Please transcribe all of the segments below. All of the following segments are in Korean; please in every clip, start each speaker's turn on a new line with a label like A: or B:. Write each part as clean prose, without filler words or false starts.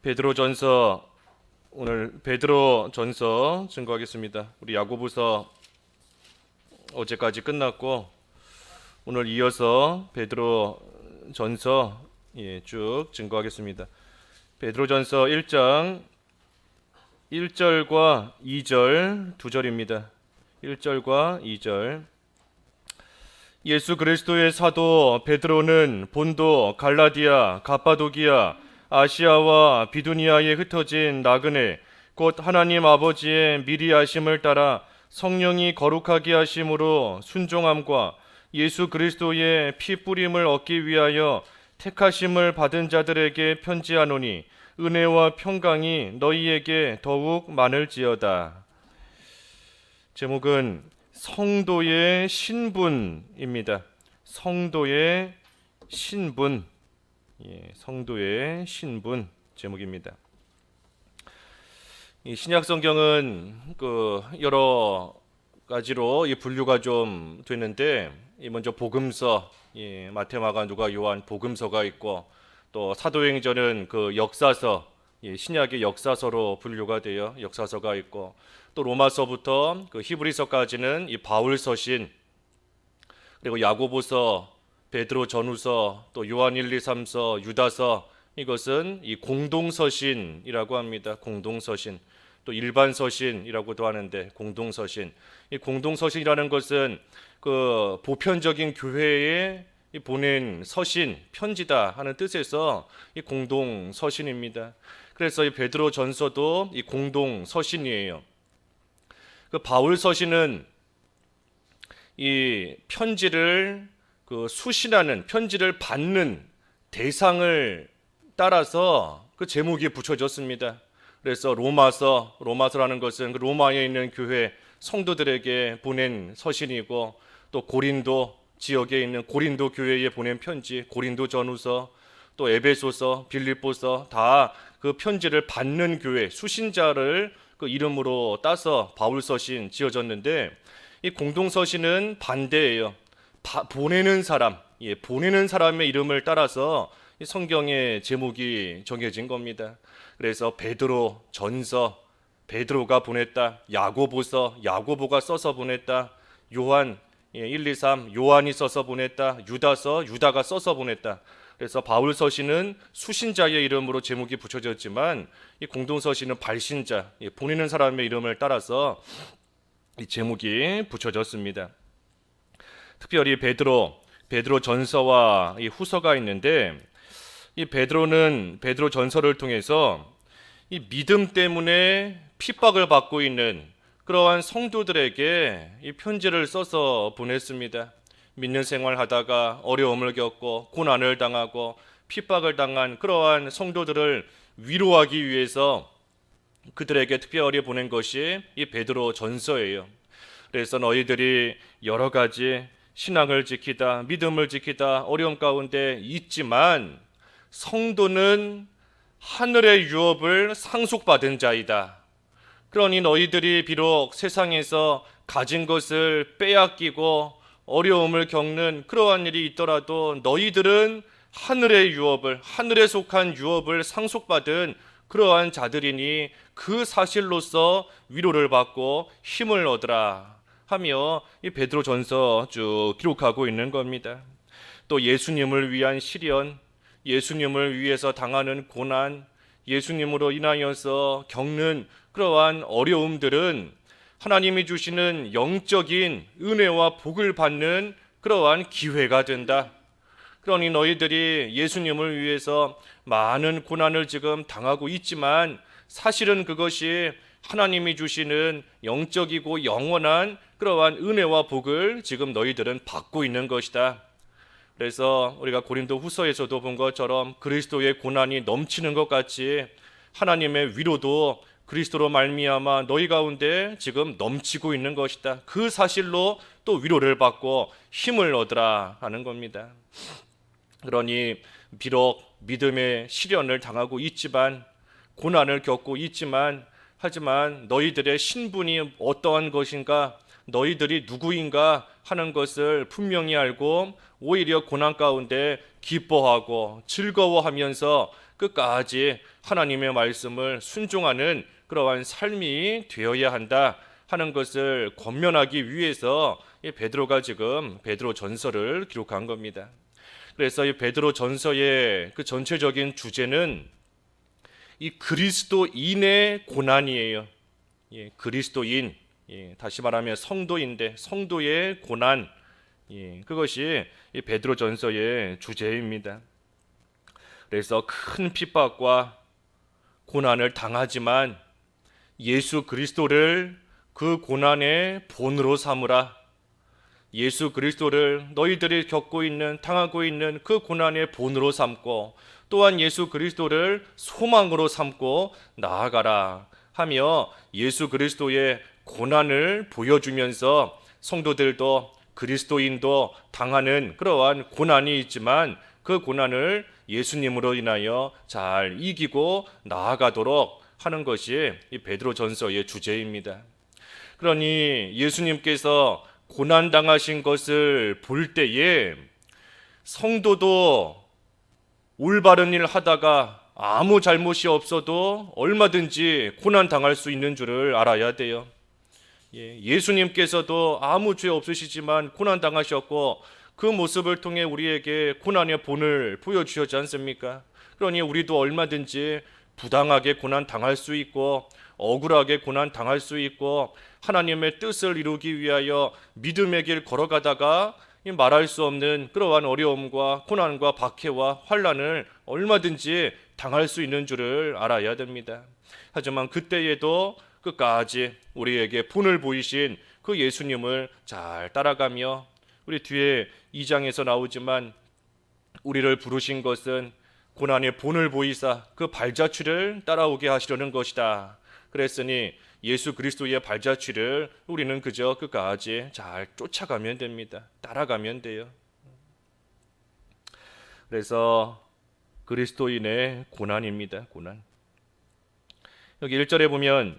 A: 베드로전서 오늘 베드로전서 증거하겠습니다. 우리 야고보서 어제까지 끝났고 오늘 이어서 베드로전서 쭉 증거하겠습니다. 베드로전서 1장 1절과 2절 두 절입니다. 1절과 2절. 예수 그리스도의 사도 베드로는 본도, 갈라디아, 갑바도기아, 아시아와 비두니아에 흩어진 나그네 곧 하나님 아버지의 미리 하심을 따라 성령이 거룩하게 하심으로 순종함과 예수 그리스도의 피 뿌림을 얻기 위하여 택하심을 받은 자들에게 편지하노니 은혜와 평강이 너희에게 더욱 많을지어다. 제목은 성도의 신분입니다. 성도의 신분. 성도의 신분 제목입니다. 이 신약 성경은 여러 가지로 분류가 좀 되는데 먼저 복음서, 마태, 마가, 누가, 요한 복음서가 있고 또 사도행전은 역사서, 신약의 역사서로 분류가 되어 역사서가 있고 또 로마서부터 히브리서까지는 이 바울서신, 그리고 야고보서, 베드로 전후서, 또 요한 1, 2, 3서, 유다서, 이것은 이 공동서신이라고 합니다. 공동서신. 또 일반서신이라고도 하는데 공동서신. 이 공동서신이라는 것은 보편적인 교회에 보낸 서신, 편지다 하는 뜻에서 이 공동서신입니다. 그래서 이 베드로 전서도 이 공동서신이에요. 바울 서신은 이 편지를 수신하는, 편지를 받는 대상을 따라서 제목이 붙여졌습니다. 그래서 로마서라는 것은 로마에 있는 교회 성도들에게 보낸 서신이고, 또 고린도 지역에 있는 고린도 교회에 보낸 편지, 고린도 전후서, 또 에베소서, 빌립보서, 다 그 편지를 받는 교회 수신자를 이름으로 따서 바울 서신 지어졌는데, 이 공동 서신은 반대예요. 보내는 사람, 보내는 사람의 이름을 따라서 성경의 제목이 정해진 겁니다. 그래서 베드로 전서, 베드로가 보냈다. 야고보서, 야고보가 써서 보냈다. 요한 1, 2, 3, 요한이 써서 보냈다. 유다서, 유다가 써서 보냈다. 그래서 바울 서신은 수신자의 이름으로 제목이 붙여졌지만 이 공동 서신은 발신자, 보내는 사람의 이름을 따라서 이 제목이 붙여졌습니다. 특별히 베드로 전서와 이 후서가 있는데, 이 베드로는 베드로 전서를 통해서 이 믿음 때문에 핍박을 받고 있는 그러한 성도들에게 이 편지를 써서 보냈습니다. 믿는 생활하다가 어려움을 겪고 고난을 당하고 핍박을 당한 그러한 성도들을 위로하기 위해서 그들에게 특별히 보낸 것이 이 베드로 전서예요. 그래서 너희들이 여러 가지 신앙을 지키다, 믿음을 지키다 어려움 가운데 있지만 성도는 하늘의 유업을 상속받은 자이다. 그러니 너희들이 비록 세상에서 가진 것을 빼앗기고 어려움을 겪는 그러한 일이 있더라도 너희들은 하늘의 유업을, 하늘에 속한 유업을 상속받은 그러한 자들이니 그 사실로서 위로를 받고 힘을 얻으라 하며 이 베드로 전서 쭉 기록하고 있는 겁니다. 또 예수님을 위한 시련, 예수님을 위해서 당하는 고난, 예수님으로 인하여서 겪는 그러한 어려움들은 하나님이 주시는 영적인 은혜와 복을 받는 그러한 기회가 된다. 그러니 너희들이 예수님을 위해서 많은 고난을 지금 당하고 있지만 사실은 그것이 하나님이 주시는 영적이고 영원한 그러한 은혜와 복을 지금 너희들은 받고 있는 것이다. 그래서 우리가 고린도 후서에서도 본 것처럼 그리스도의 고난이 넘치는 것 같이 하나님의 위로도 그리스도로 말미암아 너희 가운데 지금 넘치고 있는 것이다. 그 사실로 또 위로를 받고 힘을 얻으라 하는 겁니다. 그러니 비록 믿음의 시련을 당하고 있지만, 고난을 겪고 있지만, 하지만 너희들의 신분이 어떠한 것인가, 너희들이 누구인가 하는 것을 분명히 알고 오히려 고난 가운데 기뻐하고 즐거워하면서 끝까지 하나님의 말씀을 순종하는 그러한 삶이 되어야 한다 하는 것을 권면하기 위해서 이 베드로가 지금 베드로 전서를 기록한 겁니다. 그래서 이 베드로 전서의 그 전체적인 주제는 이 그리스도인의 고난이에요. 예, 그리스도인, 다시 말하면 성도인데 성도의 고난, 그것이 이 베드로 전서의 주제입니다. 그래서 큰 핍박과 고난을 당하지만 예수 그리스도를 그 고난의 본으로 삼으라. 예수 그리스도를 너희들이 겪고 있는, 당하고 있는 그 고난의 본으로 삼고 또한 예수 그리스도를 소망으로 삼고 나아가라 하며 예수 그리스도의 고난을 보여주면서 성도들도 그리스도인도 당하는 그러한 고난이 있지만 그 고난을 예수님으로 인하여 잘 이기고 나아가도록 하는 것이 이 베드로 전서의 주제입니다. 그러니 예수님께서 고난 당하신 것을 볼 때에 성도도 올바른 일 하다가 아무 잘못이 없어도 얼마든지 고난 당할 수 있는 줄을 알아야 돼요. 예수님께서도 아무 죄 없으시지만 고난 당하셨고 그 모습을 통해 우리에게 고난의 본을 보여주셨지 않습니까? 그러니 우리도 얼마든지 부당하게 고난 당할 수 있고 억울하게 고난 당할 수 있고 하나님의 뜻을 이루기 위하여 믿음의 길 걸어가다가 말할 수 없는 그러한 어려움과 고난과 박해와 환난을 얼마든지 당할 수 있는 줄을 알아야 됩니다. 하지만 그때에도 끝까지 우리에게 본을 보이신 그 예수님을 잘 따라가며 우리 뒤에 2장에서 나오지만 우리를 부르신 것은 고난의 본을 보이사 그 발자취를 따라오게 하시려는 것이다. 그랬으니 예수 그리스도의 발자취를 우리는 그저 끝까지 잘 쫓아가면 됩니다. 따라가면 돼요. 그래서 그리스도인의 고난입니다. 고난. 여기 1절에 보면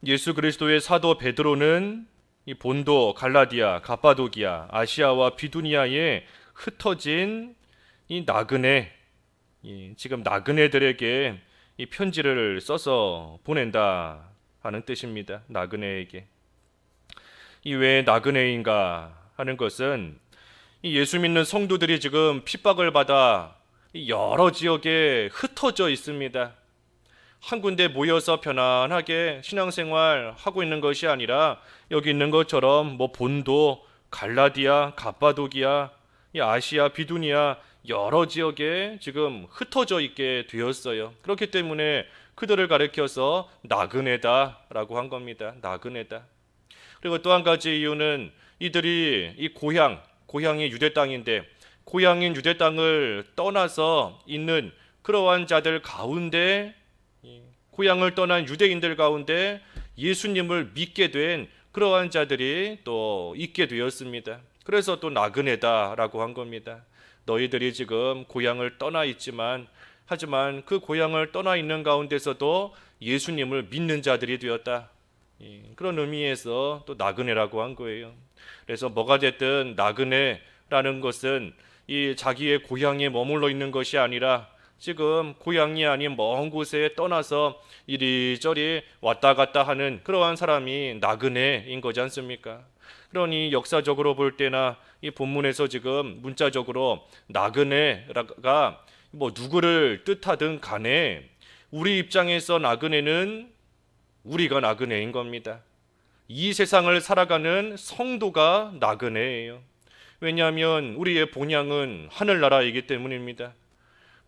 A: 예수 그리스도의 사도 베드로는 이 본도, 갈라디아, 갑바도기아, 아시아와 비두니아에 흩어진 이 나그네, 지금 나그네들에게 이 편지를 써서 보낸다 하는 뜻입니다. 나그네에게. 이 왜 나그네인가 하는 것은 이 예수 믿는 성도들이 지금 핍박을 받아 여러 지역에 흩어져 있습니다. 한 군데 모여서 편안하게 신앙생활 하고 있는 것이 아니라 여기 있는 것처럼 본도, 갈라디아, 갑바도기아, 아시아, 비두니아 여러 지역에 지금 흩어져 있게 되었어요. 그렇기 때문에 그들을 가리켜서 나그네다라고 한 겁니다. 나그네다. 그리고 또 한 가지 이유는 이들이 이 고향이 유대 땅인데 고향인 유대 땅을 떠나서 있는 그러한 자들 가운데 고향을 떠난 유대인들 가운데 예수님을 믿게 된 그러한 자들이 또 있게 되었습니다. 그래서 또 나그네다라고 한 겁니다. 너희들이 지금 고향을 떠나 있지만 하지만 그 고향을 떠나 있는 가운데서도 예수님을 믿는 자들이 되었다. 그런 의미에서 또 나그네라고 한 거예요. 그래서 뭐가 됐든 나그네라는 것은 이 자기의 고향에 머물러 있는 것이 아니라 지금 고향이 아닌 먼 곳에 떠나서 이리저리 왔다 갔다 하는 그러한 사람이 나그네인 거지 않습니까? 그러니 역사적으로 볼 때나 이 본문에서 지금 문자적으로 나그네가 누구를 뜻하든 간에 우리 입장에서 나그네는 우리가 나그네인 겁니다. 이 세상을 살아가는 성도가 나그네예요. 왜냐하면 우리의 본향은 하늘나라이기 때문입니다.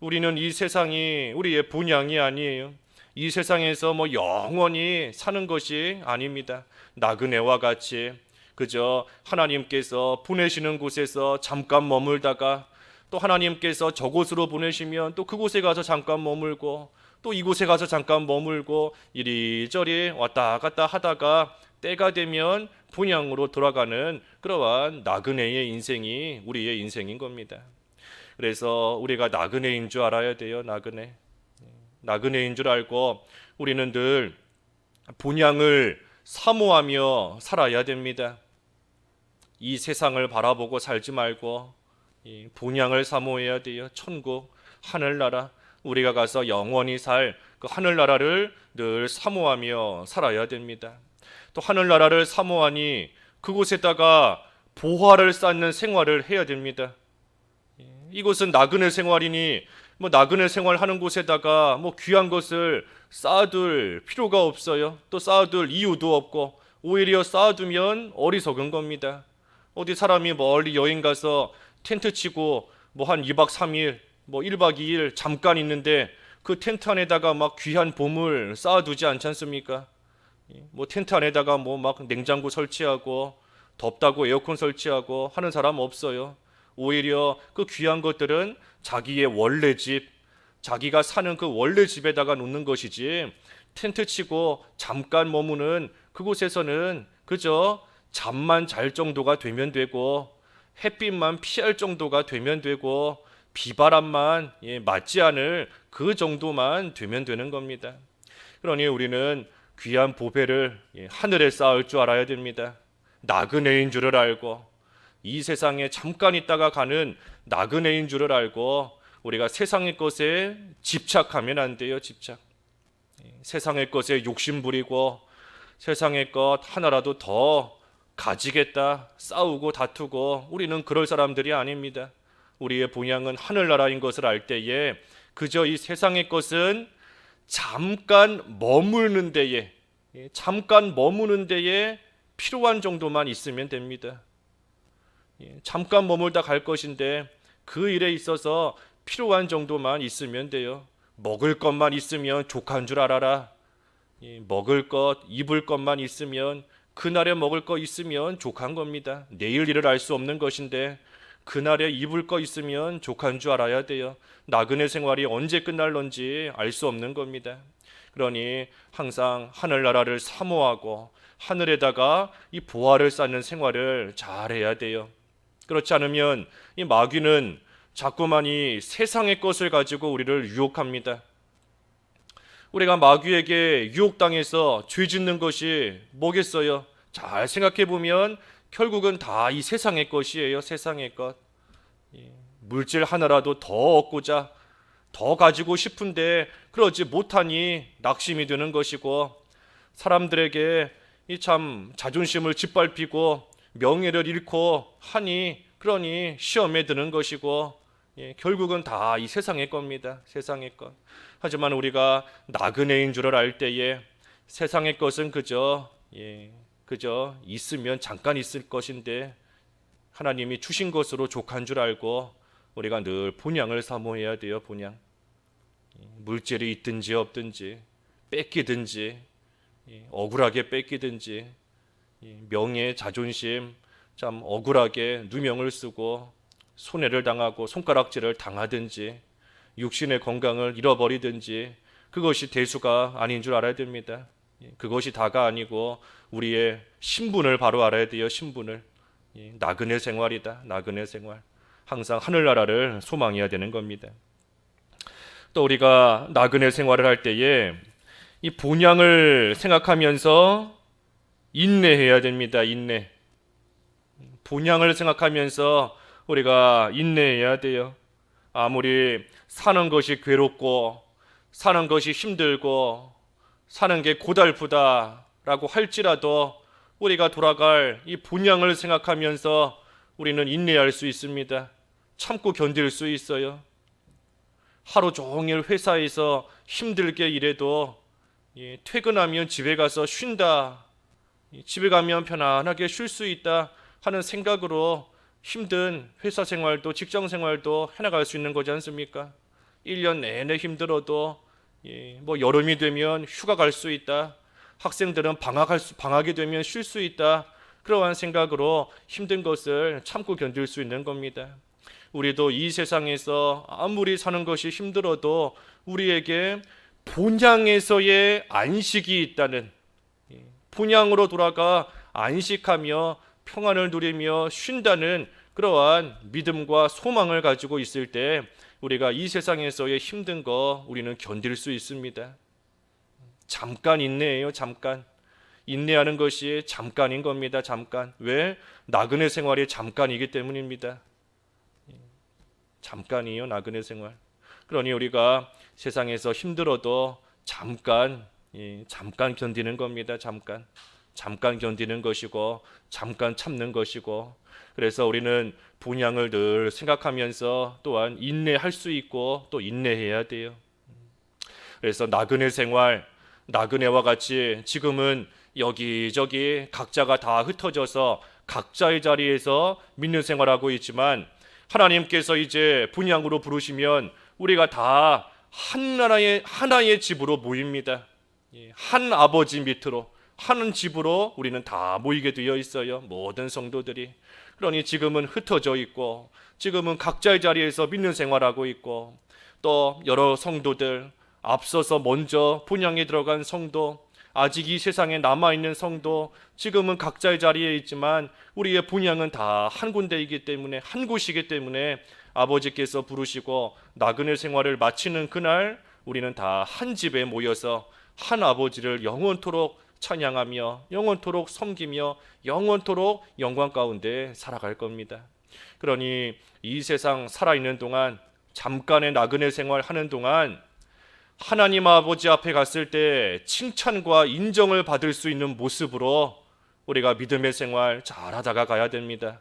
A: 우리는 이 세상이 우리의 본향이 아니에요. 이 세상에서 영원히 사는 것이 아닙니다. 나그네와 같이 그저 하나님께서 보내시는 곳에서 잠깐 머물다가 또 하나님께서 저곳으로 보내시면 또 그곳에 가서 잠깐 머물고 또 이곳에 가서 잠깐 머물고 이리저리 왔다 갔다 하다가 때가 되면 본향으로 돌아가는 그러한 나그네의 인생이 우리의 인생인 겁니다. 그래서 우리가 나그네인 줄 알아야 돼요. 나그네인 줄 알고 우리는 늘 본향을 사모하며 살아야 됩니다. 이 세상을 바라보고 살지 말고 본향을 사모해야 돼요. 천국, 하늘나라, 우리가 가서 영원히 살 그 하늘나라를 늘 사모하며 살아야 됩니다. 또 하늘나라를 사모하니 그곳에다가 보화를 쌓는 생활을 해야 됩니다. 이곳은 나그네 생활이니 나그네 생활하는 곳에다가 귀한 것을 쌓아둘 필요가 없어요. 또 쌓아둘 이유도 없고 오히려 쌓아두면 어리석은 겁니다. 어디 사람이 멀리 여행 가서 텐트 치고 한 2박 3일 1박 2일 잠깐 있는데 그 텐트 안에다가 귀한 보물 쌓아두지 않지 않습니까? 텐트 안에다가 냉장고 설치하고 덥다고 에어컨 설치하고 하는 사람 없어요. 오히려 그 귀한 것들은 자기의 원래 집, 자기가 사는 그 원래 집에다가 놓는 것이지, 텐트 치고 잠깐 머무는 그곳에서는 그저 잠만 잘 정도가 되면 되고 햇빛만 피할 정도가 되면 되고 비바람만 맞지 않을 그 정도만 되면 되는 겁니다. 그러니 우리는 귀한 보배를 하늘에 쌓을 줄 알아야 됩니다. 나그네인 줄을 알고, 이 세상에 잠깐 있다가 가는 나그네인 줄을 알고 우리가 세상의 것에 집착하면 안 돼요. 집착. 세상의 것에 욕심 부리고 세상의 것 하나라도 더 가지겠다 싸우고 다투고, 우리는 그럴 사람들이 아닙니다. 우리의 본향은 하늘나라인 것을 알 때에 그저 이 세상의 것은 잠깐 머무는 데에 필요한 정도만 있으면 됩니다. 잠깐 머물다 갈 것인데 그 일에 있어서 필요한 정도만 있으면 돼요. 먹을 것만 있으면 족한 줄 알아라. 먹을 것, 입을 것만 있으면, 그날에 먹을 거 있으면 족한 겁니다. 내일 일을 알 수 없는 것인데 그날에 입을 거 있으면 족한 줄 알아야 돼요. 나그네 생활이 언제 끝날런지 알 수 없는 겁니다. 그러니 항상 하늘나라를 사모하고 하늘에다가 이 보화를 쌓는 생활을 잘 해야 돼요. 그렇지 않으면 이 마귀는 자꾸만 이 세상의 것을 가지고 우리를 유혹합니다. 우리가 마귀에게 유혹당해서 죄 짓는 것이 뭐겠어요? 잘 생각해 보면 결국은 다 이 세상의 것이에요. 세상의 것. 물질 하나라도 더 얻고자, 더 가지고 싶은데 그러지 못하니 낙심이 드는 것이고, 사람들에게 이 참 자존심을 짓밟히고 명예를 잃고 하니 그러니 시험에 드는 것이고, 결국은 다 이 세상의 겁니다. 세상의 것. 하지만 우리가 나그네인 줄을 알 때에 세상의 것은 그저 있으면 잠깐 있을 것인데 하나님이 주신 것으로 족한 줄 알고 우리가 늘 본향을 사모해야 돼요. 본향. 물질이 있든지 없든지, 뺏기든지 억울하게 뺏기든지, 명예, 자존심 참 억울하게 누명을 쓰고 손해를 당하고 손가락질을 당하든지, 육신의 건강을 잃어버리든지, 그것이 대수가 아닌 줄 알아야 됩니다. 그것이 다가 아니고 우리의 신분을 바로 알아야 돼요. 신분을. 나그네 생활이다. 나그네 생활. 항상 하늘나라를 소망해야 되는 겁니다. 또 우리가 나그네 생활을 할 때에 이 본향을 생각하면서 인내해야 됩니다. 인내. 본향을 생각하면서 우리가 인내해야 돼요. 아무리 사는 것이 괴롭고 사는 것이 힘들고 사는 게 고달프다라고 할지라도 우리가 돌아갈 이 본향을 생각하면서 우리는 인내할 수 있습니다. 참고 견딜 수 있어요. 하루 종일 회사에서 힘들게 일해도 퇴근하면 집에 가서 쉰다, 집에 가면 편안하게 쉴 수 있다 하는 생각으로 힘든 회사 생활도 직장 생활도 해나갈 수 있는 거지 않습니까? 1년 내내 힘들어도 여름이 되면 휴가 갈 수 있다, 학생들은 방학이 되면 쉴 수 있다, 그러한 생각으로 힘든 것을 참고 견딜 수 있는 겁니다. 우리도 이 세상에서 아무리 사는 것이 힘들어도 우리에게 본향에서의 안식이 있다는, 본향으로 돌아가 안식하며 평안을 누리며 쉰다는 그러한 믿음과 소망을 가지고 있을 때 우리가 이 세상에서의 힘든 거 우리는 견딜 수 있습니다. 잠깐 인내해요. 잠깐. 인내하는 것이 잠깐인 겁니다. 잠깐. 왜? 나그네 생활이 잠깐이기 때문입니다. 잠깐이요. 나그네 생활. 그러니 우리가 세상에서 힘들어도 잠깐 견디는 겁니다. 잠깐 견디는 것이고 잠깐 참는 것이고, 그래서 우리는 본향을 늘 생각하면서 또한 인내할 수 있고 또 인내해야 돼요. 그래서 나그네 생활, 나그네와 같이 지금은 여기저기 각자가 다 흩어져서 각자의 자리에서 믿는 생활하고 있지만, 하나님께서 이제 본향으로 부르시면 우리가 다 하나의 집으로 모입니다. 한 아버지 밑으로, 한 집으로 우리는 다 모이게 되어 있어요. 모든 성도들이. 그러니 지금은 흩어져 있고, 지금은 각자의 자리에서 믿는 생활하고 있고, 또 여러 성도들, 앞서서 먼저 본향에 들어간 성도, 아직 이 세상에 남아있는 성도, 지금은 각자의 자리에 있지만 우리의 본향은 다 한 군데이기 때문에, 한 곳이기 때문에 아버지께서 부르시고 나그네 생활을 마치는 그날 우리는 다 한 집에 모여서 한 아버지를 영원토록 찬양하며 영원토록 섬기며 영원토록 영광 가운데 살아갈 겁니다. 그러니 이 세상 살아있는 동안, 잠깐의 나그네 생활 하는 동안 하나님 아버지 앞에 갔을 때 칭찬과 인정을 받을 수 있는 모습으로 우리가 믿음의 생활 잘하다가 가야 됩니다.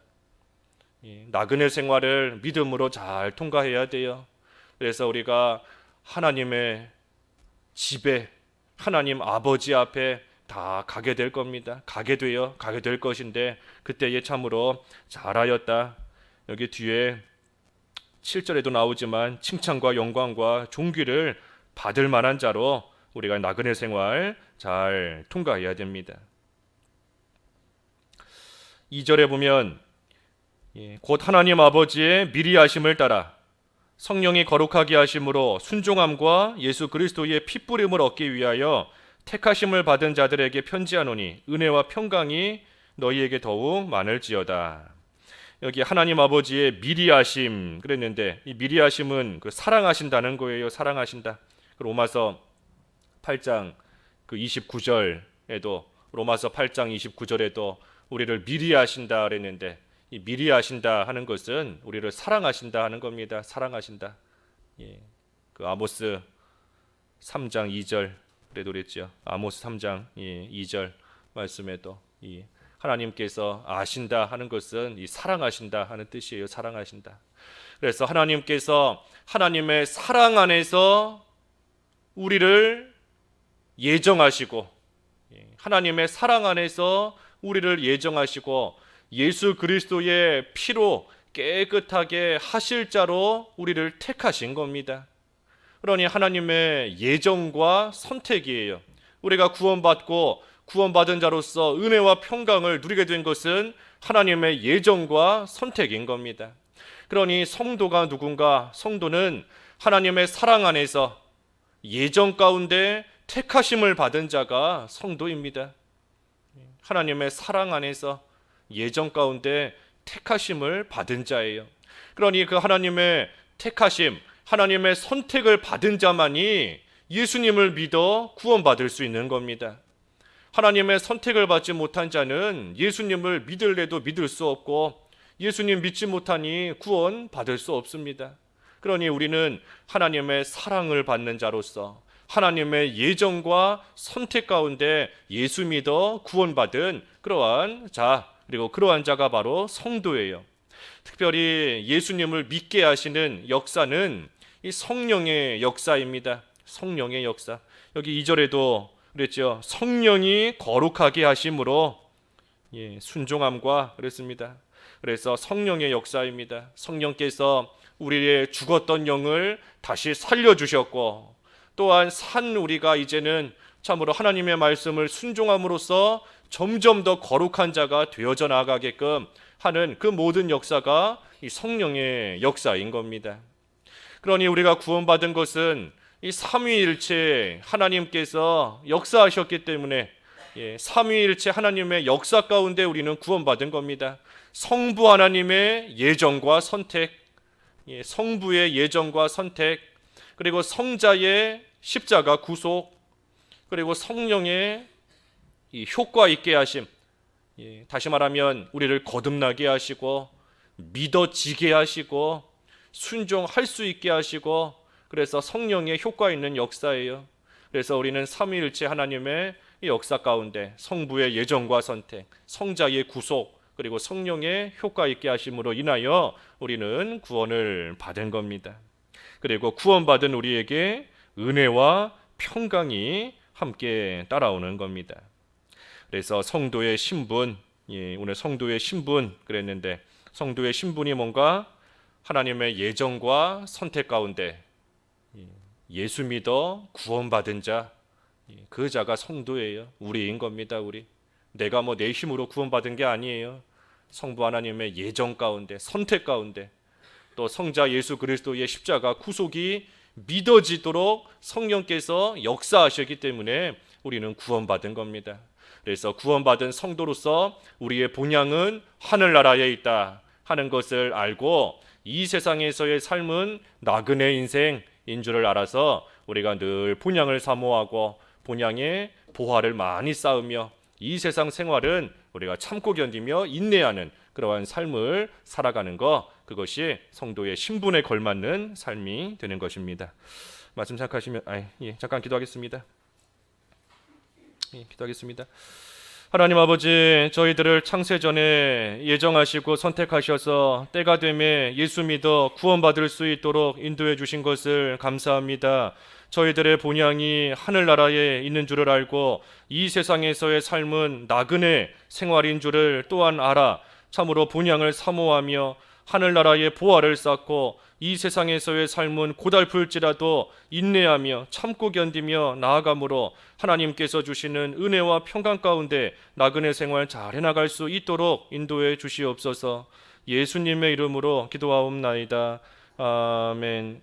A: 나그네 생활을 믿음으로 잘 통과해야 돼요. 그래서 우리가 하나님의 집에, 하나님 아버지 앞에 다 가게 될 겁니다. 가게 될 것인데 그때에 참으로 잘하였다. 여기 뒤에 7절에도 나오지만 칭찬과 영광과 존귀를 받을 만한 자로 우리가 나그네 생활 잘 통과해야 됩니다. 2절에 보면 곧 하나님 아버지의 미리 하심을 따라 성령이 거룩하게 하심으로 순종함과 예수 그리스도의 핏부림을 얻기 위하여 택하심을 받은 자들에게 편지하노니 은혜와 평강이 너희에게 더욱 많을지어다. 여기 하나님 아버지의 미리 하심 그랬는데, 이 미리 하심은 그 사랑하신다는 거예요. 사랑하신다. 로마서 8장 그 29절에도, 로마서 8장 29절에도 우리를 미리 하신다 그랬는데, 이 미리 하신다 하는 것은 우리를 사랑하신다 하는 겁니다. 사랑하신다. 그 아모스 3장 2절 그래도 그랬죠. 아모스 3장 2절 말씀에도 이 하나님께서 아신다 하는 것은 이 사랑하신다 하는 뜻이에요. 사랑하신다. 그래서 하나님께서 하나님의 사랑 안에서 우리를 예정하시고, 하나님의 사랑 안에서 우리를 예정하시고 예수 그리스도의 피로 깨끗하게 하실 자로 우리를 택하신 겁니다. 그러니 하나님의 예정과 선택이에요. 우리가 구원받은 자로서 은혜와 평강을 누리게 된 것은 하나님의 예정과 선택인 겁니다. 그러니 성도가 누군가? 성도는 하나님의 사랑 안에서 예정 가운데 택하심을 받은 자가 성도입니다. 하나님의 사랑 안에서 예정 가운데 택하심을 받은 자예요. 그러니 그 하나님의 택하심, 하나님의 선택을 받은 자만이 예수님을 믿어 구원받을 수 있는 겁니다. 하나님의 선택을 받지 못한 자는 예수님을 믿을래도 믿을 수 없고 예수님 믿지 못하니 구원받을 수 없습니다. 그러니 우리는 하나님의 사랑을 받는 자로서 하나님의 예정과 선택 가운데 예수 믿어 구원받은 그러한 자, 그리고 그러한 자가 바로 성도예요. 특별히 예수님을 믿게 하시는 역사는 이 성령의 역사입니다. 성령의 역사. 여기 2절에도 그랬죠. 성령이 거룩하게 하심으로 순종함과 그랬습니다. 그래서 성령의 역사입니다. 성령께서 우리의 죽었던 영을 다시 살려주셨고, 또한 우리가 이제는 참으로 하나님의 말씀을 순종함으로써 점점 더 거룩한 자가 되어져 나가게끔 하는 그 모든 역사가 이 성령의 역사인 겁니다. 그러니 우리가 구원받은 것은 이 삼위일체 하나님께서 역사하셨기 때문에 삼위일체 하나님의 역사 가운데 우리는 구원받은 겁니다. 성부 하나님의 예정과 선택, 성부의 예정과 선택, 그리고 성자의 십자가 구속, 그리고 성령의 이 효과 있게 하심, 다시 말하면 우리를 거듭나게 하시고 믿어지게 하시고 순종할 수 있게 하시고 그래서 성령의 효과 있는 역사예요. 그래서 우리는 삼위일체 하나님의 이 역사 가운데 성부의 예정과 선택, 성자의 구속, 그리고 성령의 효과 있게 하심으로 인하여 우리는 구원을 받은 겁니다. 그리고 구원받은 우리에게 은혜와 평강이 함께 따라오는 겁니다. 그래서 성도의 신분, 오늘 성도의 신분 그랬는데, 성도의 신분이 뭔가 하나님의 예정과 선택 가운데 예수 믿어 구원받은 자, 그 자가 성도예요. 우리인 겁니다. 우리. 내가 뭐 내 힘으로 구원받은 게 아니에요. 성부 하나님의 예정 가운데, 선택 가운데, 또 성자 예수 그리스도의 십자가 구속이 믿어지도록 성령께서 역사하셨기 때문에 우리는 구원받은 겁니다. 그래서 구원받은 성도로서 우리의 본향은 하늘나라에 있다 하는 것을 알고, 이 세상에서의 삶은 나그네 인생인 줄을 알아서 우리가 늘 본향을 사모하고 본향의 보화를 많이 쌓으며 이 세상 생활은 우리가 참고 견디며 인내하는 그러한 삶을 살아가는 것, 그것이 성도의 신분에 걸맞는 삶이 되는 것입니다. 말씀 생각하시면 잠깐 기도하겠습니다. 기도하겠습니다. 하나님 아버지, 저희들을 창세전에 예정하시고 선택하셔서 때가 되매 예수 믿어 구원받을 수 있도록 인도해 주신 것을 감사합니다. 저희들의 본향이 하늘나라에 있는 줄을 알고 이 세상에서의 삶은 나그네 생활인 줄을 또한 알아 참으로 본향을 사모하며 하늘나라의 보화를 쌓고 이 세상에서의 삶은 고달플지라도 인내하며 참고 견디며 나아감으로 하나님께서 주시는 은혜와 평강 가운데 나그네 생활 잘 해나갈 수 있도록 인도해 주시옵소서. 예수님의 이름으로 기도하옵나이다. 아멘.